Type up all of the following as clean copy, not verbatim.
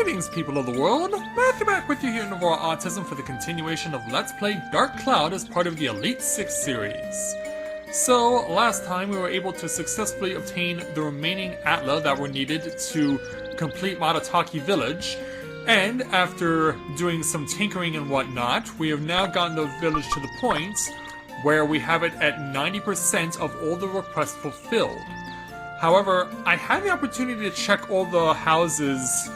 Greetings, people of the world! Matthew back with you here in Novora Autism for the continuation of Let's Play Dark Cloud as part of the Elite 6 series. So, last time we were able to successfully obtain the remaining Atla that were needed to complete Matataki Village, and after doing some tinkering and whatnot, we have now gotten the village to the point where we have it at 90% of all the requests fulfilled. However, I had the opportunity to check all the houses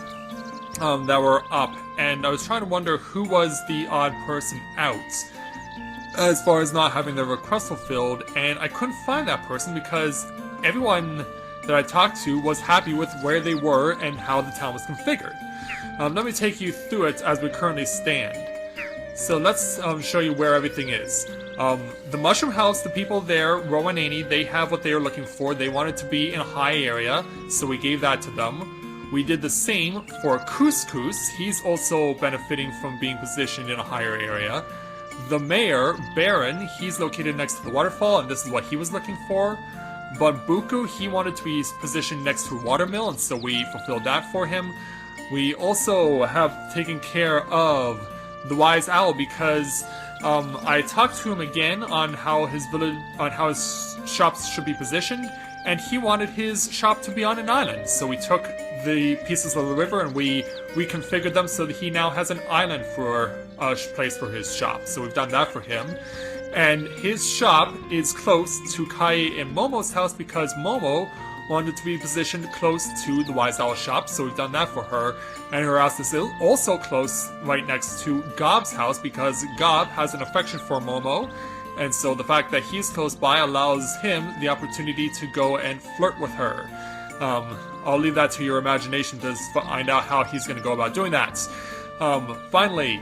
that were up, and I was trying to wonder who was the odd person out as far as not having their request fulfilled, and I couldn't find that person because everyone that I talked to was happy with where they were and how the town was configured. Let me take you through it as we currently stand. So let's show you where everything is. The Mushroom House, the people there, Ro and Annie, they have what they were looking for. They wanted to be in a high area, so we gave that to them. We did the same for Couscous. He's also benefiting from being positioned in a higher area. The mayor, Baron, he's located next to the waterfall, and this is what he was looking for. But Buku, he wanted to be positioned next to a watermill, and so we fulfilled that for him. We also have taken care of the Wise Owl because I talked to him again on how his village, on how his shops should be positioned, and he wanted his shop to be on an island. So we took the pieces of the river and we reconfigured them so that he now has an island for a place for his shop. So we've done that for him. And his shop is close to Kai and Momo's house because Momo wanted to be positioned close to the Wise Owl shop, so we've done that for her. And her house is also close, right next to Gob's house, because Gob has an affection for Momo, and so the fact that he's close by allows him the opportunity to go and flirt with her. I'll leave that to your imagination to find out how he's going to go about doing that. Finally,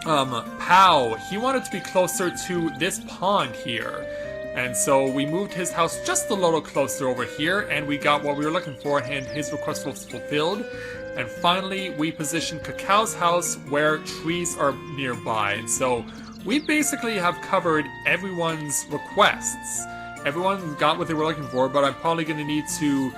Pow, he wanted to be closer to this pond here. And so we moved his house just a little closer over here, and we got what we were looking for, and his request was fulfilled. And finally, we positioned Cacao's house where trees are nearby. And so we basically have covered everyone's requests. Everyone got what they were looking for, but I'm probably going to need to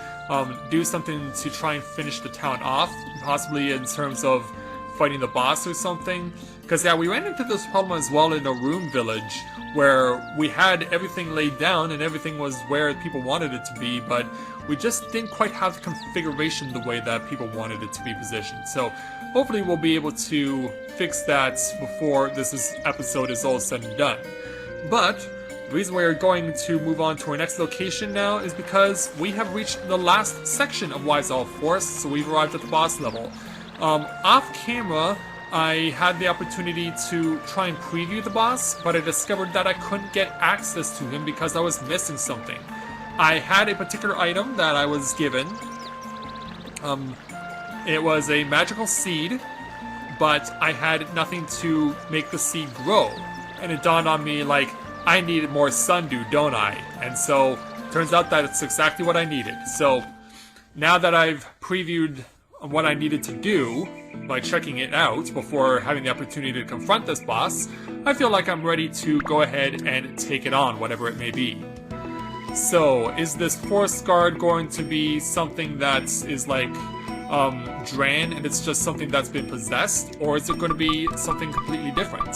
do something to try and finish the town off, possibly in terms of fighting the boss or something. Because yeah, we ran into this problem as well in a Room Village, where we had everything laid down and everything was where people wanted it to be, but we just didn't quite have the configuration the way that people wanted it to be positioned. So hopefully we'll be able to fix that before this episode is all said and done. But the reason we're going to move on to our next location now is because we have reached the last section of Wise Owl Forest, so we've arrived at the boss level. Off camera, I had the opportunity to try and preview the boss, but I discovered that I couldn't get access to him because I was missing something. I had a particular item that I was given. It was a magical seed, but I had nothing to make the seed grow. And it dawned on me, like, I needed more sundew, don't I? And so, turns out that it's exactly what I needed. So, now that I've previewed what I needed to do by checking it out before having the opportunity to confront this boss, I feel like I'm ready to go ahead and take it on, whatever it may be. So, is this Forest Guard going to be something that is like Dran and it's just something that's been possessed, or is it going to be something completely different?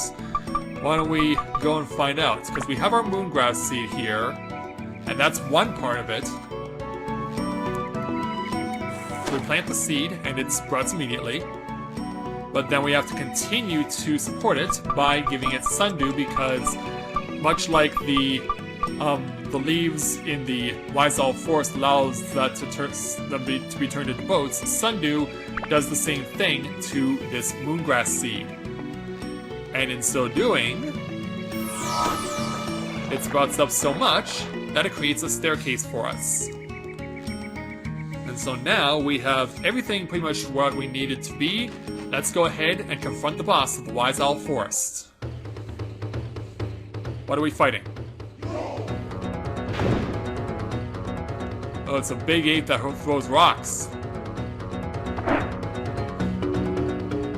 Why don't we go and find out? Because we have our moongrass seed here, and that's one part of it. We plant the seed, and it sprouts immediately. But then we have to continue to support it by giving it sundew, because much like the leaves in the Wise Owl Forest allows that to be turned into boats, sundew does the same thing to this moongrass seed. And in so doing, it sprouts up so much that it creates a staircase for us. And so now we have everything pretty much what we need it to be. Let's go ahead and confront the boss of the Wise Owl Forest. What are we fighting? Oh, it's a big ape that throws rocks.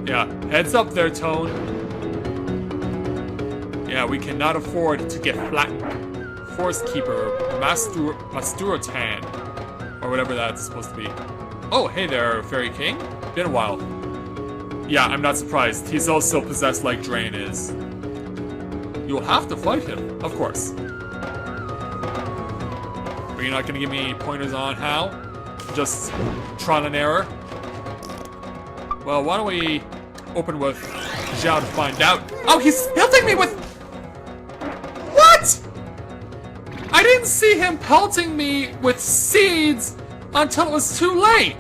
Yeah, heads up there, Tone. Yeah, we cannot afford to get flattened. Forest Keeper, Masturatan, or whatever that's supposed to be. Oh, hey there, Fairy King. Been a while. Yeah, I'm not surprised. He's also possessed like Drain is. You'll have to fight him, of course. But you're not gonna give me pointers on how? Just trial and error? Well, why don't we open with Zhao to find out. Oh, he'll take me with... What? I didn't see him pelting me with seeds until it was too late.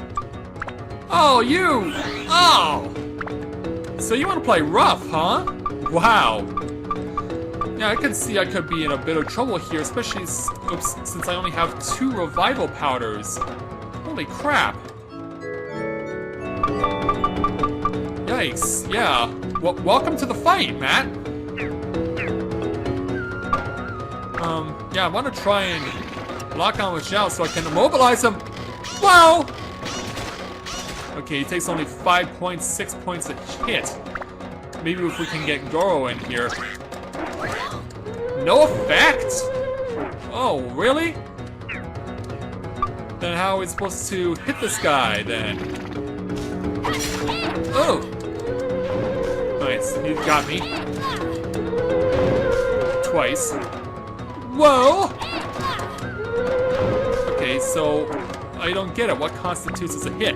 Oh, you. Oh. So you want to play rough, huh? Wow. Yeah, I can see I could be in a bit of trouble here, especially since I only have 2 revival powders. Holy crap. Yikes, yeah. Well, welcome to the fight, Matt. Yeah, I want to try and lock on with Zhao so I can immobilize him. Whoa! Okay, he takes only 5.6 points a hit. Maybe if we can get Goro in here. No effect? Oh, really? Then how are we supposed to hit this guy, then? Oh! Nice, he got me. Twice. Whoa! Okay, so I don't get it. What constitutes as a hit?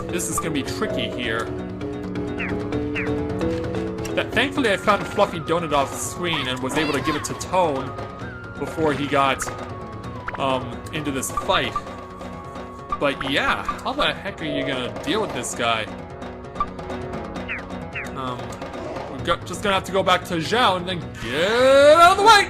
This is gonna be tricky here. Thankfully, I found Fluffy Donut off the screen and was able to give it to Tone before he got into this fight. But yeah, how the heck are you gonna deal with this guy? We're just gonna have to go back to Zhao and then get out of the way!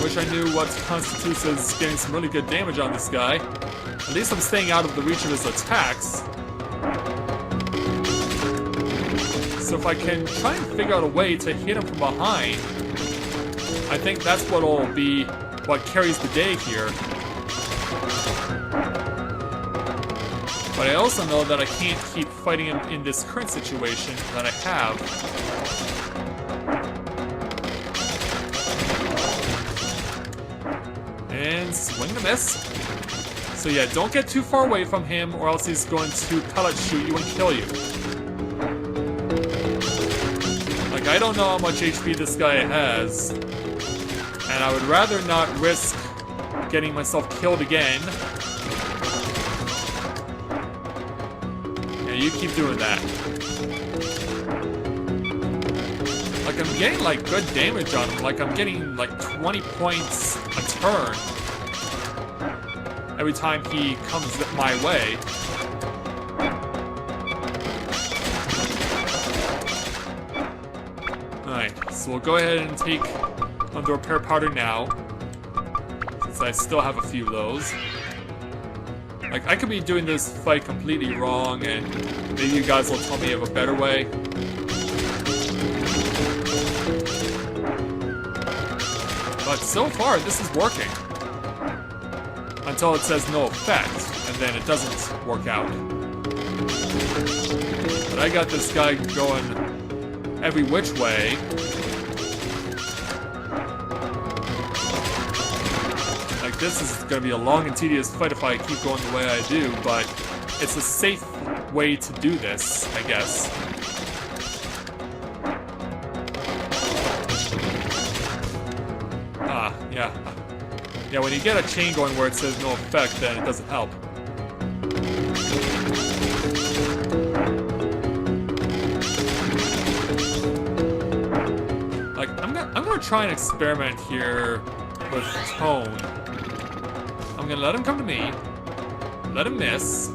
Wish I knew what constitutes as getting some really good damage on this guy. At least I'm staying out of the reach of his attacks. So if I can try and figure out a way to hit him from behind, I think that's what'll be what carries the day here. But I also know that I can't keep fighting him in this current situation that I have. And swing and a miss. So yeah, don't get too far away from him or else he's going to pellet shoot you and kill you. Like, I don't know how much HP this guy has, and I would rather not risk getting myself killed again. Yeah, you keep doing that. Like, I'm getting, like, good damage on him. Like, I'm getting, like, 20 points a turn every time he comes my way. Alright, so we'll go ahead and take Under Repair Powder now, since I still have a few of those. Like, I could be doing this fight completely wrong, and maybe you guys will tell me of a better way. But so far, this is working. Until it says no effect, and then it doesn't work out. But I got this guy going every which way. Like, this is gonna be a long and tedious fight if I keep going the way I do, but it's a safe way to do this, I guess. Yeah. Yeah, when you get a chain going where it says no effect, then it doesn't help. Like, I'm gonna try and experiment here with Tone. I'm gonna let him come to me. Let him miss.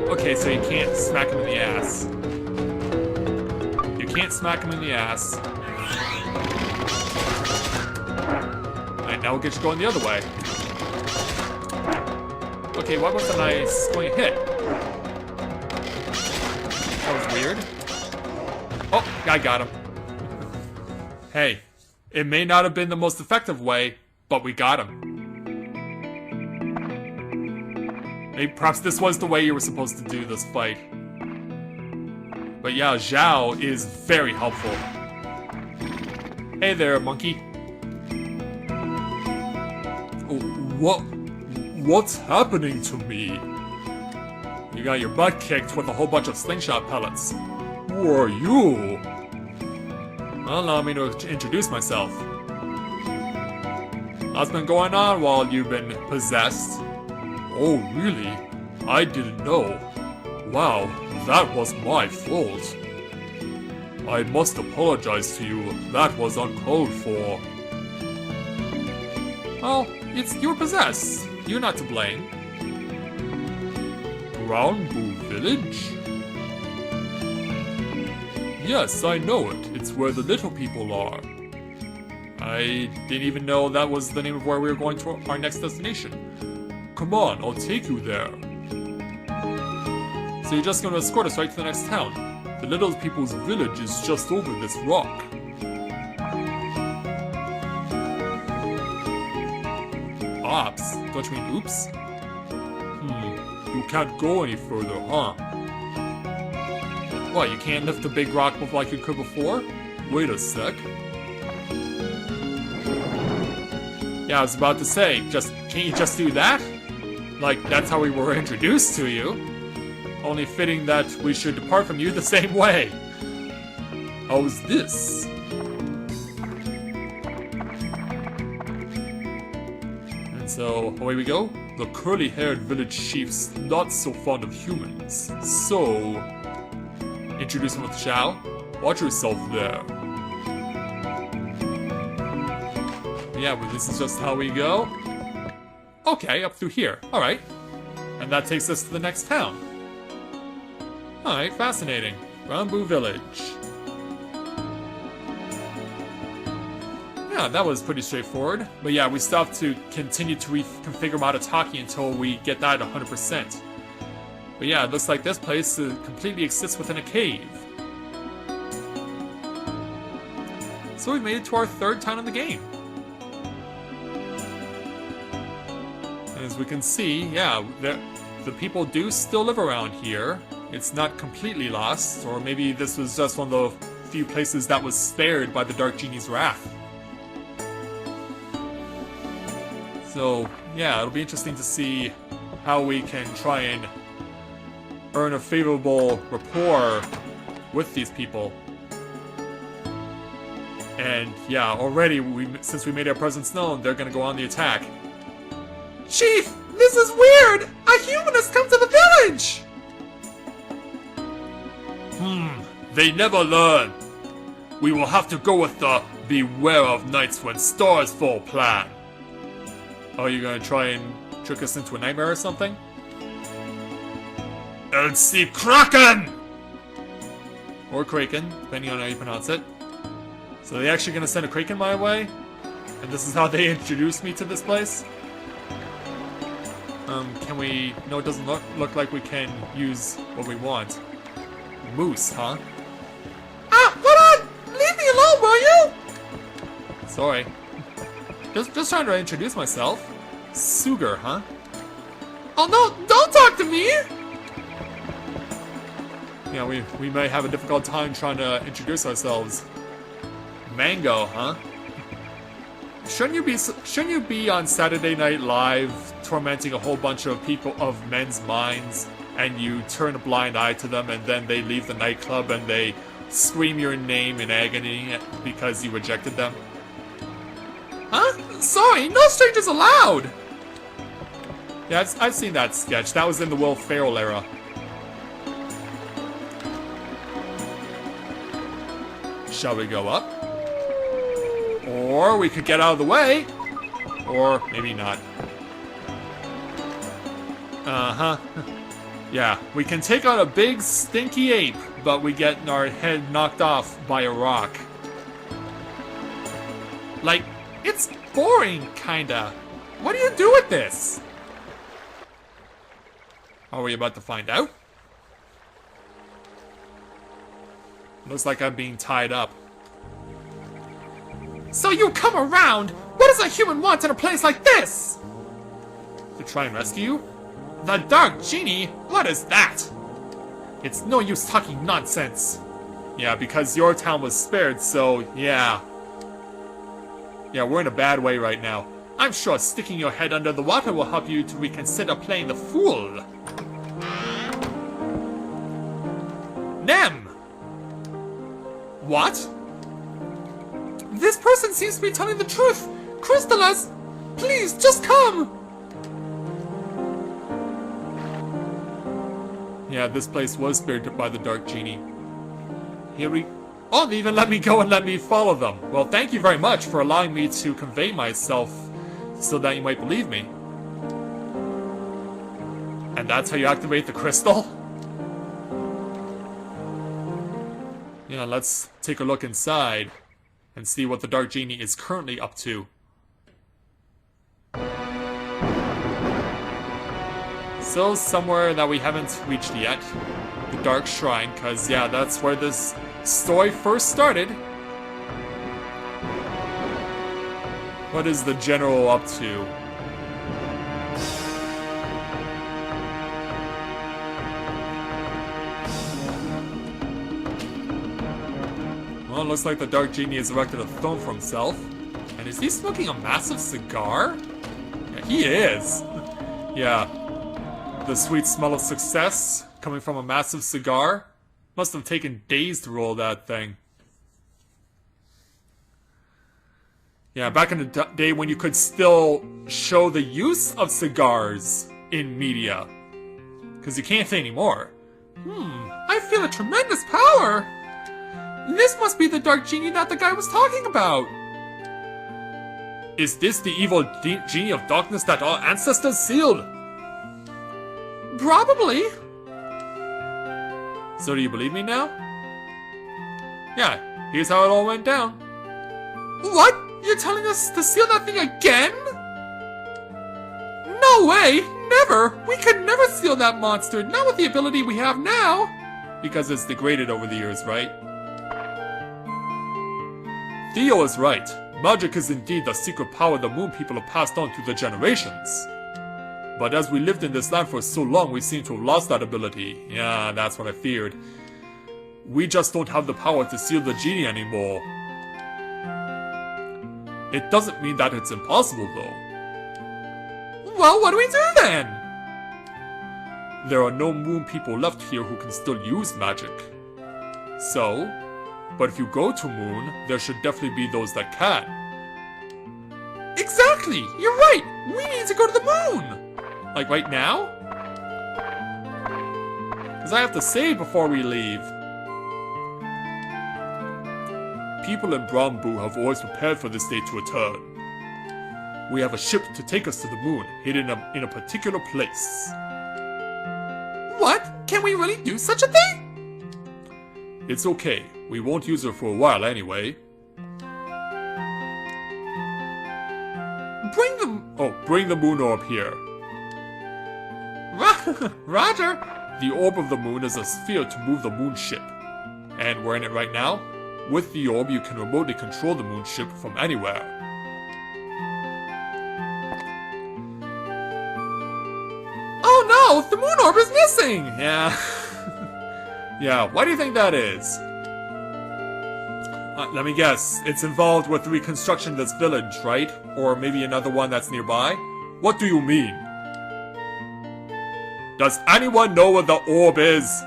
Okay, so you can't smack him in the ass. You can't smack him in the ass. Now we'll get you going the other way. Okay, what was a nice going hit? That was weird. Oh, I got him. Hey, it may not have been the most effective way, but we got him. Maybe perhaps this was the way you were supposed to do this fight. But yeah, Zhao is very helpful. Hey there, monkey. What's happening to me? You got your butt kicked with a whole bunch of slingshot pellets. Who are you? Allow me to introduce myself. What's been going on while you've been possessed? Oh, really? I didn't know. Wow, that was my fault. I must apologize to you. That was uncalled for. Well, you were possessed. You're not to blame. Brown Boo Village? Yes, I know it. It's where the little people are. I didn't even know that was the name of where we were going to our next destination. Come on, I'll take you there. So you're just going to escort us right to the next town. The little people's village is just over this rock. Ops? Don't you mean oops? You can't go any further, huh? What, you can't lift a big rock like you could before? Wait a sec. Yeah, I was about to say, can't you just do that? Like, that's how we were introduced to you. Only fitting that we should depart from you the same way. How's this? And so, away we go. The curly-haired village chief's not so fond of humans, so... Introduce him with Xiao. Watch yourself there. Yeah, well, this is just how we go. Okay, up through here. Alright. And that takes us to the next town. Alright, fascinating. Bamboo Village. Yeah, that was pretty straightforward. But yeah, we still have to continue to reconfigure Matataki until we get that at 100%. But yeah, it looks like this place completely exists within a cave. So we've made it to our third town in the game. And as we can see, yeah, the people do still live around here. It's not completely lost, or maybe this was just one of the few places that was spared by the Dark Genie's wrath. So, yeah, it'll be interesting to see how we can try and earn a favorable rapport with these people. And yeah, already, since we made our presence known, they're gonna go on the attack. Chief! This is weird! A human has come to the village! They never learn. We will have to go with the beware of nights when stars fall plan. Oh, you're gonna try and trick us into a nightmare or something? And see Kraken! Or Kraken, depending on how you pronounce it. So they're actually gonna send a Kraken my way? And this is how they introduced me to this place? Can we... No, it doesn't look like we can use what we want. Moose, huh? Ah, hold on! Leave me alone, will you? Sorry. Just trying to introduce myself. Sugar, huh? Oh no, don't talk to me! Yeah, we may have a difficult time trying to introduce ourselves. Mango, huh? Shouldn't you be on Saturday Night Live tormenting a whole bunch of men's minds, and you turn a blind eye to them, and then they leave the nightclub and they scream your name in agony because you rejected them? Huh? Sorry, no strangers allowed! Yeah, I've seen that sketch. That was in the Will Ferrell era. Shall we go up? Or we could get out of the way. Or maybe not. Uh-huh. Yeah, we can take out a big stinky ape, but we get our head knocked off by a rock. Like, it's boring, kinda. What do you do with this? Are we about to find out? Looks like I'm being tied up. So you come around! What does a human want in a place like this? To try and rescue you? The Dark Genie? What is that? It's no use talking nonsense. Yeah, because your town was spared, so yeah. Yeah, we're in a bad way right now. I'm sure sticking your head under the water will help you to reconsider playing the fool. Nem! What? This person seems to be telling the truth. Krystallus, please, just come! Yeah, this place was spared by the Dark Genie. Here we... Oh, they even let me go and let me follow them. Well, thank you very much for allowing me to convey myself so that you might believe me. And that's how you activate the crystal? Yeah, let's take a look inside and see what the Dark Genie is currently up to. So, somewhere that we haven't reached yet. The Dark Shrine, because, yeah, that's where this story first started. What is the general up to? Well, it looks like the Dark Genie has erected a throne for himself. And is he smoking a massive cigar? Yeah, he is. Yeah. The sweet smell of success coming from a massive cigar. Must have taken days to roll that thing. Yeah, back in the day when you could still show the use of cigars in media. Because you can't anymore. I feel a tremendous power! This must be the Dark Genie that the guy was talking about! Is this the evil genie of darkness that our ancestors sealed? Probably. So do you believe me now? Yeah, here's how it all went down. What? You're telling us to seal that thing again? No way! Never! We could never seal that monster, not with the ability we have now! Because it's degraded over the years, right? Theo is right. Magic is indeed the secret power the moon people have passed on through the generations. But as we lived in this land for so long, we seem to have lost that ability. Yeah, that's what I feared. We just don't have the power to seal the genie anymore. It doesn't mean that it's impossible, though. Well, what do we do then? There are no moon people left here who can still use magic. So, but if you go to Moon, there should definitely be those that can. Exactly! You're right! We need to go to the moon! Like right now? Because I have to save before we leave. People in Brombu have always prepared for this day to return. We have a ship to take us to the moon, hidden in a particular place. What? Can we really do such a thing? It's okay. We won't use her for a while anyway. Bring the moon orb here. Roger! The orb of the moon is a sphere to move the moon ship. And we're in it right now. With the orb, you can remotely control the moon ship from anywhere. Oh no! The moon orb is missing! Yeah. Yeah, why do you think that is? Let me guess. It's involved with the reconstruction of this village, right? Or maybe another one that's nearby? What do you mean? Does anyone know where the orb is?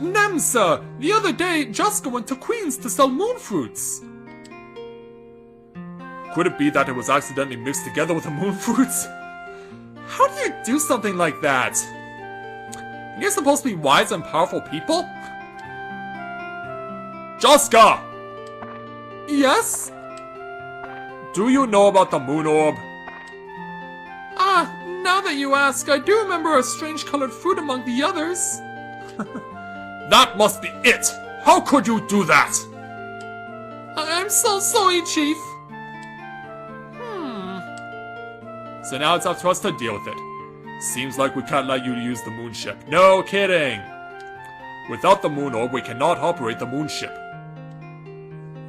Nem, sir! The other day, Jaska went to Queen's to sell moon fruits. Could it be that it was accidentally mixed together with the moon fruits? How do you do something like that? You're supposed to be wise and powerful people? Jaska! Yes? Do you know about the moon orb? Now that you ask, I do remember a strange colored fruit among the others. That must be it! How could you do that? I'm so sorry, Chief. So now it's up to us to deal with it. Seems like we can't let you use the moon ship. No kidding! Without the moon orb, we cannot operate the moon ship.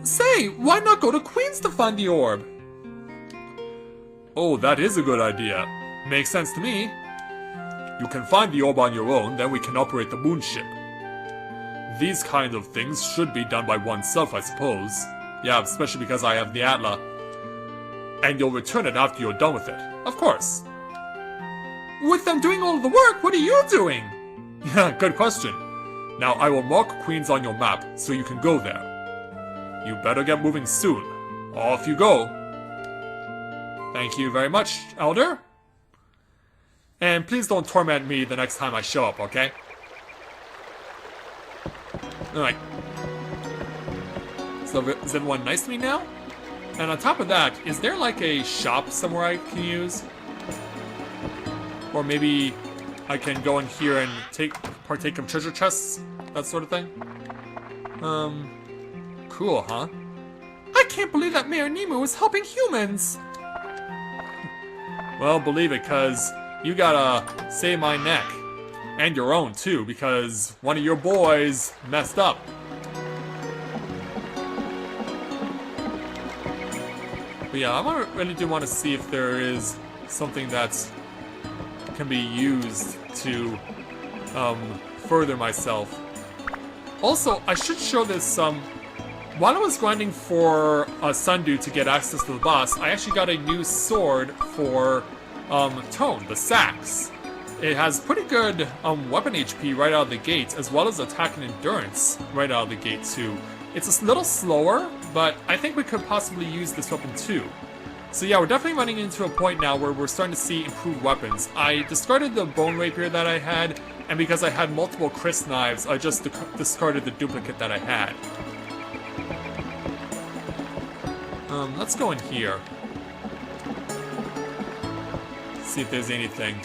Say, why not go to Queen's to find the orb? Oh, that is a good idea. Makes sense to me. You can find the orb on your own, then we can operate the moonship. These kind of things should be done by oneself, I suppose. Yeah, especially because I have the Atla. And you'll return it after you're done with it. Of course. With them doing all of the work, what are you doing? Yeah, good question. Now I will mark Queens on your map, so you can go there. You better get moving soon. Off you go. Thank you very much, Elder. And please don't torment me the next time I show up, okay? Alright. So is everyone nice to me now? And on top of that, is there like a shop somewhere I can use? Or maybe I can go in here and partake of treasure chests? That sort of thing? Cool, huh? I can't believe that Mayor Nemo is helping humans! Well, believe it, cause you gotta save my neck. And your own, too, because one of your boys messed up. But yeah, I really do want to see if there is something that can be used to further myself. Also, I should show this, while I was grinding for Sundew to get access to the boss, I actually got a new sword for Tone, the Sax. It has pretty good weapon HP right out of the gate, as well as attack and endurance right out of the gate too. It's a little slower, but I think we could possibly use this weapon too. So yeah, we're definitely running into a point now where we're starting to see improved weapons. I discarded the bone rapier that I had, and because I had multiple Krystallus knives, I just discarded the duplicate that I had. Let's go in here. See if there's anything.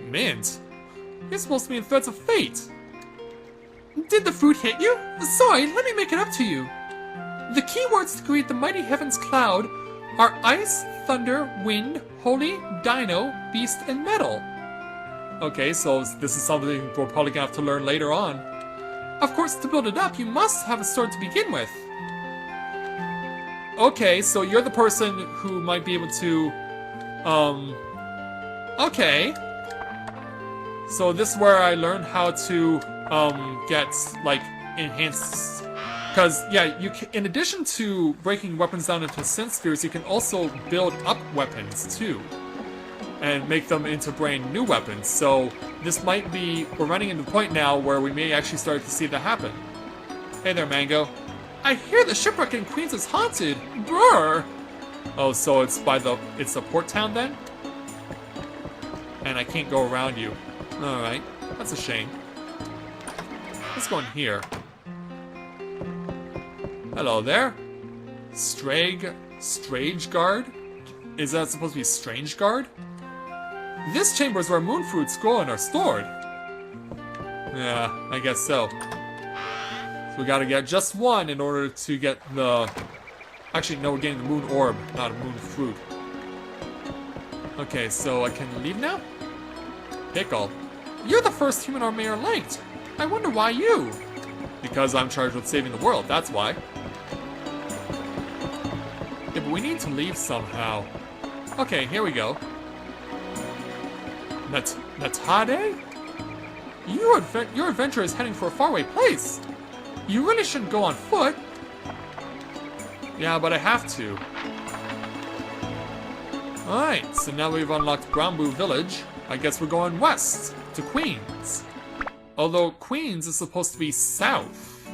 Mint? You're supposed to be in Threads of Fate! Did the fruit hit you? Sorry, let me make it up to you. The keywords to create the mighty heavens cloud are ice, thunder, wind, holy, dino, beast, and metal. Okay, so this is something we're probably gonna have to learn later on. Of course, to build it up, you must have a sword to begin with. Okay, so you're the person who might be able to, okay. So this is where I learned how to, get, like, enhanced... Because, yeah, you can, in addition to breaking weapons down into sense spheres, you can also build up weapons, too. And make them into brand new weapons. So, this might be... We're running into the point now where we may actually start to see that happen. Hey there, Mango. I hear the shipwreck in Queens is haunted. Brr! Oh, so it's by the... It's a port town, then? And I can't go around you. Alright. That's a shame. Let's go in here. Hello there. Strage Guard? Is that supposed to be Strange Guard? This chamber is where moon fruits grow and are stored. Yeah, I guess so. So we gotta get just one in order to get the... Actually, no, we're getting the moon orb, not a moon fruit. Okay, so I can leave now? Pickle. You're the first human our mayor liked. I wonder why you? Because I'm charged with saving the world, that's why. Yeah, but we need to leave somehow. Okay, here we go. Natade? Your adventure is heading for a faraway place. You really shouldn't go on foot. Yeah, but I have to. Alright, so now we've unlocked Brownboo Village. I guess we're going west, to Queens. Although Queens is supposed to be south.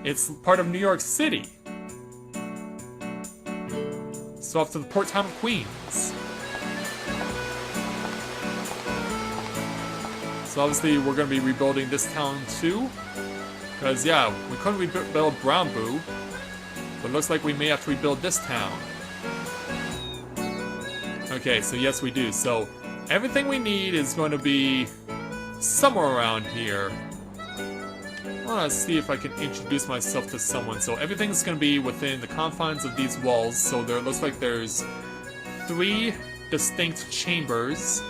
It's part of New York City. So off to the port town of Queens. So obviously we're going to be rebuilding this town too. Because yeah, we couldn't rebuild Brownboo. But it looks like we may have to rebuild this town. Okay, so yes we do. So everything we need is going to be somewhere around here. I want to see if I can introduce myself to someone. So everything's going to be within the confines of these walls. So there looks like there's 3 distinct chambers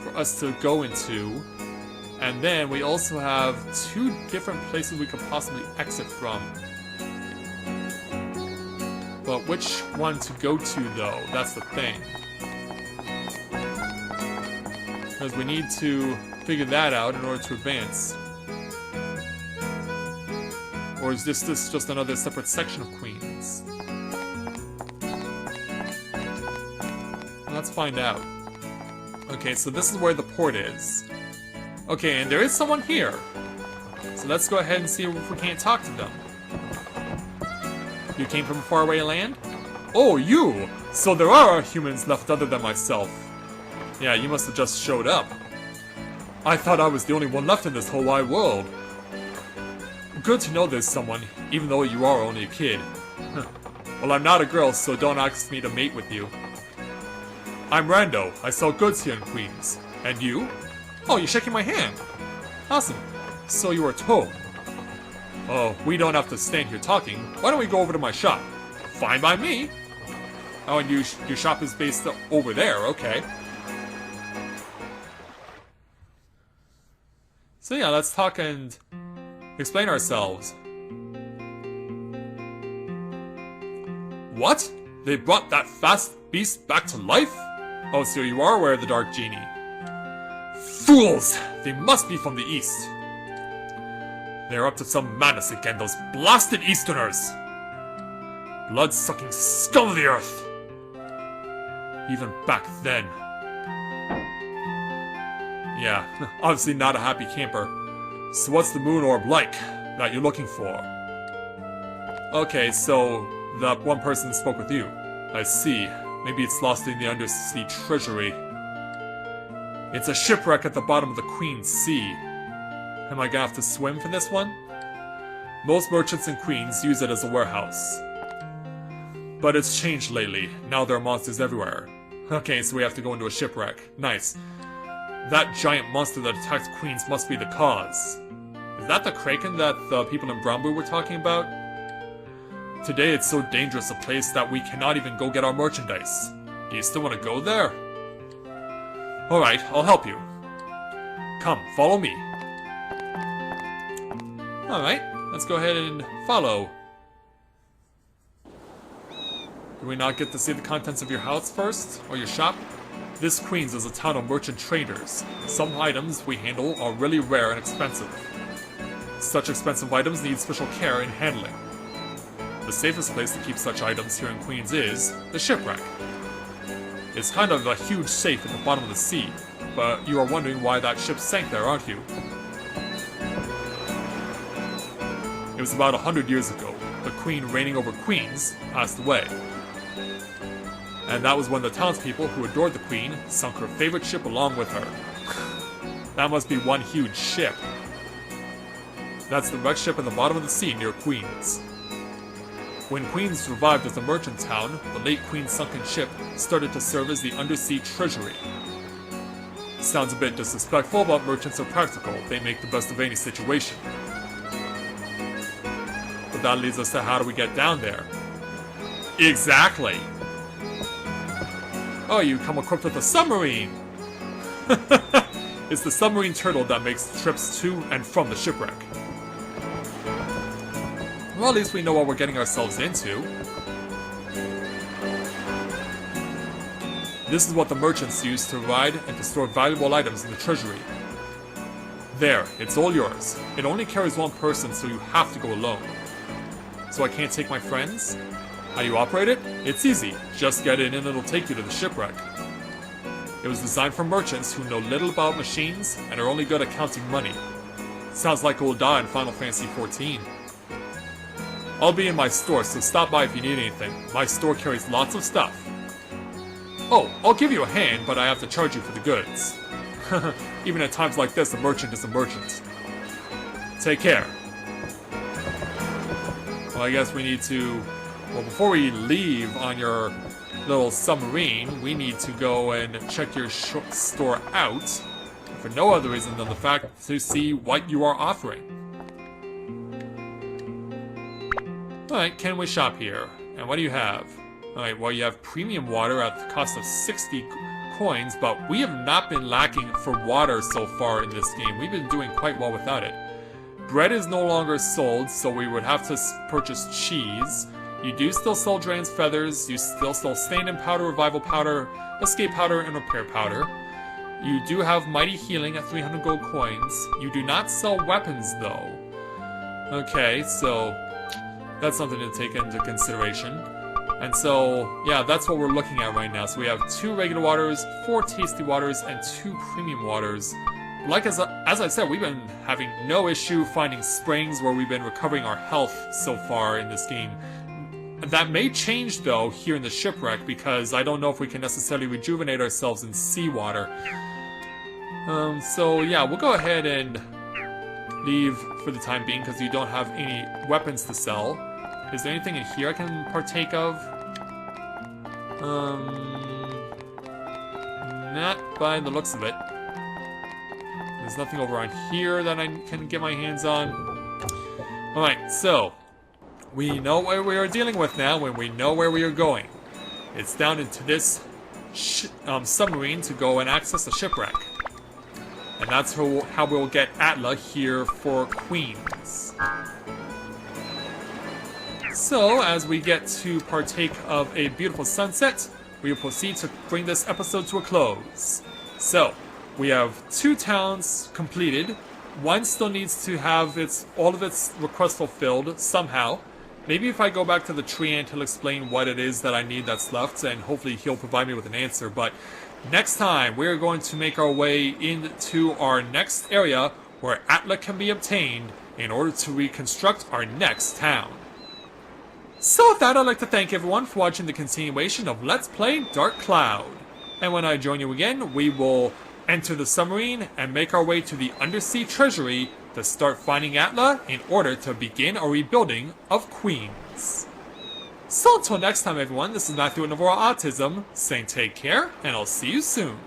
for us to go into. And then we also have 2 different places we could possibly exit from. But which one to go to, though? That's the thing. Because we need to figure that out in order to advance. Or is this just another separate section of Queens? Let's find out. Okay, so this is where the port is. Okay, and there is someone here. So let's go ahead and see if we can't talk to them. You came from a faraway land? Oh, you! So there are humans left other than myself. Yeah, you must have just showed up. I thought I was the only one left in this whole wide world. Good to know there's someone, even though you are only a kid. Well, I'm not a girl, so don't ask me to mate with you. I'm Rando. I sell goods here in Queens. And you? Oh, you're shaking my hand. Awesome. So you are Toe. Oh, we don't have to stand here talking. Why don't we go over to my shop? Fine by me. Oh, and your shop is based over there, okay. So yeah, let's talk and explain ourselves. What? They brought that fast beast back to life? Oh, so you are aware of the Dark Genie. Fools! They must be from the east. They're up to some madness again, those blasted Easterners! Blood-sucking scum of the earth! Even back then. Yeah, obviously not a happy camper. So what's the moon orb like that you're looking for? Okay, so that one person spoke with you. I see. Maybe it's lost in the undersea treasury. It's a shipwreck at the bottom of the Queen's Sea. Am I gonna have to swim for this one? Most merchants in Queens use it as a warehouse. But it's changed lately. Now there are monsters everywhere. Okay, so we have to go into a shipwreck. Nice. That giant monster that attacked Queens must be the cause. Is that the Kraken that the people in Brombu were talking about? Today it's so dangerous a place that we cannot even go get our merchandise. Do you still want to go there? Alright, I'll help you. Come, follow me. Alright, let's go ahead and follow. Do we not get to see the contents of your house first? Or your shop? This Queens is a town of merchant traders. Some items we handle are really rare and expensive. Such expensive items need special care in handling. The safest place to keep such items here in Queens is the Shipwreck. It's kind of a huge safe at the bottom of the sea, but you are wondering why that ship sank there, aren't you? It was about 100 years ago. The queen reigning over Queens passed away. And that was when the townspeople who adored the queen sunk her favorite ship along with her. That must be one huge ship. That's the wrecked ship at the bottom of the sea near Queens. When Queens revived as a merchant town, the late queen's sunken ship started to serve as the undersea treasury. Sounds a bit disrespectful, but merchants are practical. They make the best of any situation. But that leads us to how do we get down there? Exactly! Oh, you come equipped with a submarine! It's the submarine turtle that makes trips to and from the shipwreck. Well, at least we know what we're getting ourselves into. This is what the merchants use to ride and to store valuable items in the treasury. There, it's all yours. It only carries one person, so you have to go alone. So I can't take my friends? How do you operate it? It's easy. Just get in and it'll take you to the shipwreck. It was designed for merchants who know little about machines and are only good at counting money. Sounds like old Da in Final Fantasy XIV. I'll be in my store, so stop by if you need anything. My store carries lots of stuff. Oh, I'll give you a hand, but I have to charge you for the goods. Even at times like this, a merchant is a merchant. Take care. Well, I guess we need to... Well, before we leave on your little submarine, we need to go and check your store out. For no other reason than the fact to see what you are offering. Alright, can we shop here? And what do you have? Alright, well you have premium water at the cost of 60 coins, but we have not been lacking for water so far in this game. We've been doing quite well without it. Bread is no longer sold, so we would have to purchase cheese. You do still sell Dragon's Feathers, you still sell Stand-In Powder, Revival Powder, Escape Powder, and Repair Powder. You do have Mighty Healing at 300 gold coins. You do not sell weapons, though. Okay, so that's something to take into consideration. And so, yeah, that's what we're looking at right now. So we have 2 regular waters, 4 tasty waters, and 2 premium waters. Like as I said, we've been having no issue finding springs where we've been recovering our health so far in this game. That may change, though, here in the Shipwreck, because I don't know if we can necessarily rejuvenate ourselves in seawater. So yeah, we'll go ahead and leave for the time being, because you don't have any weapons to sell. Is there anything in here I can partake of? Not by the looks of it. There's nothing over on here that I can get my hands on. Alright, so we know what we are dealing with now, and we know where we are going. It's down into this submarine to go and access the Shipwreck. And that's how we'll get Atla here for Queens. So, as we get to partake of a beautiful sunset, we will proceed to bring this episode to a close. So, we have 2 towns completed. One still needs to have all of its requests fulfilled somehow. Maybe if I go back to the tree ant, he'll explain what it is that I need that's left, and hopefully he'll provide me with an answer. But next time, we're going to make our way into our next area where Atla can be obtained in order to reconstruct our next town. So with that, I'd like to thank everyone for watching the continuation of Let's Play Dark Cloud. And when I join you again, we will enter the submarine and make our way to the undersea treasury to start finding Atla in order to begin our rebuilding of Queens. So until next time everyone, this is Matthew with Navora Autism, saying take care, and I'll see you soon.